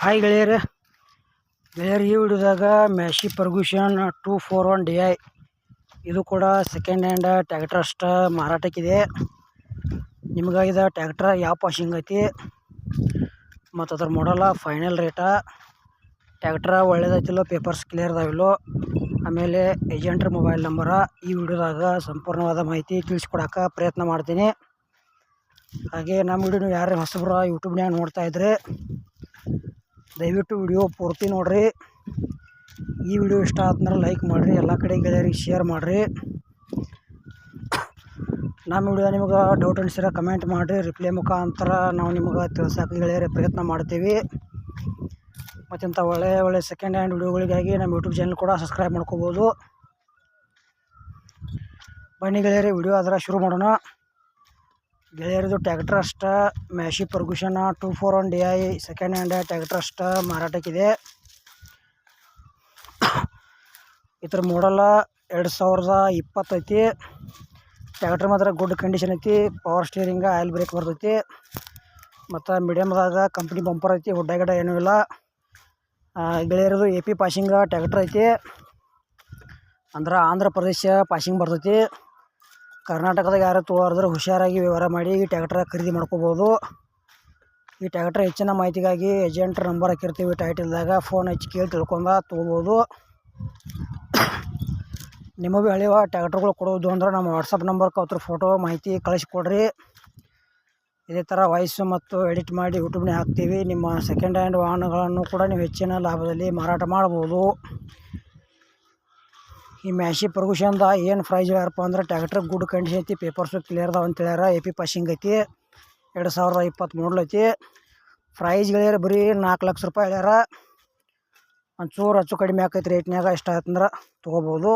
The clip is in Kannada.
ಹಾಯ್ ಗೆಳೆಯರೇ, ಈ ವಿಡಿಯೋದಾಗ ಮ್ಯಾಶಿ ಫರ್ಗೂಷನ್ 241 DI ಇದು ಕೂಡ ಸೆಕೆಂಡ್ ಹ್ಯಾಂಡ್ ಟ್ಯಾಕ್ಟರ್ ಅಷ್ಟ ಮಾರಾಟಕ್ಕಿದೆ. ನಿಮ್ಗೆ ಇದು ಟ್ಯಾಕ್ಟರ್ ಯಾವ ಪಾಸಿಂಗ್ ಐತಿ ಮತ್ತು ಅದ್ರ ಮಾಡಲ್ಲ ಫೈನಲ್ ರೇಟ, ಟ್ಯಾಕ್ಟರ್ ಒಳ್ಳೇದೈತಿಲ್ಲೋ, ಪೇಪರ್ಸ್ ಕ್ಲಿಯರ್ ಅದಾವಿಲ್ಲೋ, ಆಮೇಲೆ ಏಜೆಂಟ್ರ ಮೊಬೈಲ್ ನಂಬರ ಈ ವಿಡಿಯೋದಾಗ ಸಂಪೂರ್ಣವಾದ ಮಾಹಿತಿ ತಿಳಿಸ್ಕೊಡೋಕೆ ಪ್ರಯತ್ನ ಮಾಡ್ತೀನಿ. ಹಾಗೆ ನಮ್ಮ ವಿಡಿಯೋ ಯಾರು ಹೊಸಬ್ರು ಯೂಟ್ಯೂಬ್ನಾಗ ನೋಡ್ತಾ ಇದ್ರೆ ದಯವಿಟ್ಟು ವಿಡಿಯೋ ಪೂರ್ತಿ ನೋಡ್ರಿ. ಈ ವಿಡಿಯೋ ಇಷ್ಟ ಆದ್ಮೇಲೆ ಲೈಕ್ ಮಾಡಿರಿ, ಎಲ್ಲ ಕಡೆ ಗೆಳೆಯರಿಗೆ ಶೇರ್ ಮಾಡಿರಿ. ನಮ್ಮ ವಿಡಿಯೋ ನಿಮ್ಗೆ ಡೌಟ್ ಅನಿಸಿದ್ರೆ ಕಮೆಂಟ್ ಮಾಡಿರಿ, ರಿಪ್ಲೈ ಮುಖಾಂತರ ನಾವು ನಿಮ್ಗೆ ತಿಳ್ಸೋಕೆ ಗೆಳೆಯರಿಗೆ ಪ್ರಯತ್ನ ಮಾಡ್ತೀವಿ. ಮತ್ತು ಇಂಥ ಒಳ್ಳೆ ಸೆಕೆಂಡ್ ಹ್ಯಾಂಡ್ ವಿಡಿಯೋಗಳಿಗಾಗಿ ನಮ್ಮ ಯೂಟ್ಯೂಬ್ ಚಾನಲ್ ಕೂಡ ಸಬ್ಸ್ಕ್ರೈಬ್ ಮಾಡ್ಕೋಬೋದು. ಬನ್ನಿ ಗೆಳೆಯರಿ, ವಿಡಿಯೋ ಅದರ ಶುರು ಮಾಡೋಣ. ಗೆಳೆಯರದು ಟ್ಯಾಕ್ಟರ್ ಅಷ್ಟ ಮ್ಯಾಶಿ ಫರ್ಗೂಷನ್ 241 DI ಸೆಕೆಂಡ್ ಹ್ಯಾಂಡ್ ಟ್ಯಾಕ್ಟರ್ ಅಷ್ಟ ಮಾರಾಟಕ್ಕಿದೆ. ಇದ್ರ ಮಾಡಲ್ಲ 2020 ಐತಿ. ಟ್ಯಾಕ್ಟರ್ ಮಾತ್ರ ಗುಡ್ ಕಂಡೀಷನ್ ಐತಿ. ಪವರ್ ಸ್ಟೀರಿಂಗ್, ಆಯಿಲ್ ಬ್ರೇಕ್ ಬರ್ತೈತಿ. ಮತ್ತು ಮೀಡಿಯಮ್ದಾಗ ಕಂಪ್ನಿ ಬಂಪರ್ ಐತಿ, ಹುಡ್ಡ ಏನೂ ಇಲ್ಲ. ಗೆಳೆಯರದು AP ಪಾಸಿಂಗ್ ಟ್ಯಾಕ್ಟರ್ ಐತಿ, ಅಂದ್ರೆ ಆಂಧ್ರ ಪ್ರದೇಶ ಪಾಸಿಂಗ್ ಬರ್ತೈತಿ. ಕರ್ನಾಟಕದಾಗ ಯಾರು ತೊಗೊಳೋದ್ರೆ ಹುಷಾರಾಗಿ ವ್ಯವಹಾರ ಮಾಡಿ ಈ ಟ್ಯಾಕ್ಟರ್ ಖರೀದಿ ಮಾಡ್ಕೋಬೋದು. ಈ ಟ್ಯಾಕ್ಟರ್ ಹೆಚ್ಚಿನ ಮಾಹಿತಿಗಾಗಿ ಏಜೆಂಟ್ ನಂಬರ್ ಹಾಕಿರ್ತೀವಿ ಟೈಟಲ್ದಾಗ, ಫೋನ್ ಹಚ್ಚಿ ಕೇಳಿ ತಿಳ್ಕೊಂಡು ತೊಗೋಬೋದು. ನಿಮಗೆ ಹಳೆಯ ಟ್ಯಾಕ್ಟರ್ಗಳು ಕೊಡೋದು ಅಂದ್ರೆ ನಮ್ಮ ವಾಟ್ಸಪ್ ನಂಬರ್ಗೆ ಅವ್ರ ಫೋಟೋ ಮಾಹಿತಿ ಕಳಿಸ್ಕೊಡ್ರಿ. ಇದೇ ಥರ ವಾಯ್ಸು ಮತ್ತು ಎಡಿಟ್ ಮಾಡಿ ಯೂಟ್ಯೂಬ್ನೇ ಹಾಕ್ತೀವಿ. ನಿಮ್ಮ ಸೆಕೆಂಡ್ ಹ್ಯಾಂಡ್ ವಾಹನಗಳನ್ನು ಕೂಡ ನೀವು ಹೆಚ್ಚಿನ ಲಾಭದಲ್ಲಿ ಮಾರಾಟ ಮಾಡ್ಬೋದು. ಈ ಮ್ಯಾಶಿ ಫರ್ಗೂಷನ್ದ ಏನು ಪ್ರೈಸ್ ಹೇಳ್ಯಾರಪ್ಪ ಅಂದ್ರೆ ಟ್ಯಾಕ್ಟರ್ ಗುಡ್ ಕಂಡೀಷನ್ ಐತಿ, ಪೇಪರ್ಸು ಕ್ಲಿಯರ್ ಅದಾವ ಅಂತ ಹೇಳ್ಯಾರ. AP ಪಾಸಿಂಗ್ ಐತಿ, 2020 ಮಾಡಲ್ ಐತಿ. ಪ್ರೈಸ್ ಗೆಳೆಯರ ಬರೀ 4 ಲಕ್ಷ ರೂಪಾಯಿ ಹೇಳ್ಯಾರ. ಒಂಚೂರು ಹೆಚ್ಚು ಕಡಿಮೆ ಆಕೈತಿ ರೇಟ್ನಾಗ. ಇಷ್ಟ ಆಯ್ತಂದ್ರೆ ತೊಗೋಬೋದು.